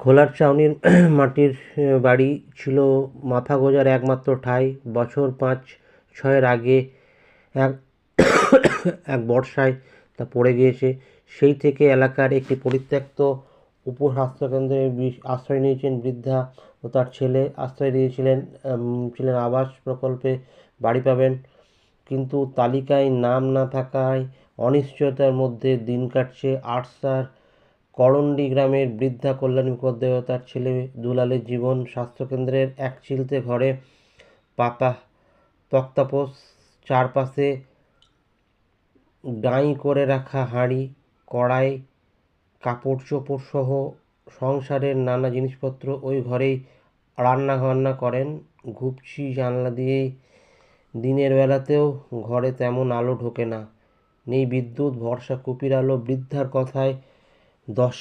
খোলার ছাউনির মাটির বাড়ি ছিল মাথা গোঁজার একমাত্র ঠাঁই। বছর ৫-৬ আগে এক এক বর্ষায় তা পড়ে গিয়েছে। সেই থেকে এলাকার একটি পরিত্যক্ত উপস্বাস্থ্যকেন্দ্রে আশ্রয় নিয়েছেন বৃদ্ধা ও তার ছেলে। আশ্রয় ছিলেন আবাস প্রকল্পে বাড়ি পাবেন, কিন্তু তালিকায় নাম না থাকায় অনিশ্চয়তার মধ্যে দিন কাটছে আরসার করণ্ডী গ্রামের বৃদ্ধা কল্যাণী মুখোপাধ্যায় ও তার ছেলে দুলালের জীবন। স্বাস্থ্যকেন্দ্রের এক চিলতে ঘরে পাতা তক্তাপোষ, চারপাশে ডাঁই করে রাখা হাঁড়ি কড়াই, কাপড় চোপড় সহ সংসারের নানা জিনিসপত্র। ওই ঘরেই রান্না করেন, ঘুপচি জানলা দিয়েই। দিনের বেলাতেও ঘরে তেমন আলো ঢোকে না, নেই বিদ্যুৎ, ভরসা কুপির আলো। বৃদ্ধার কথায় 10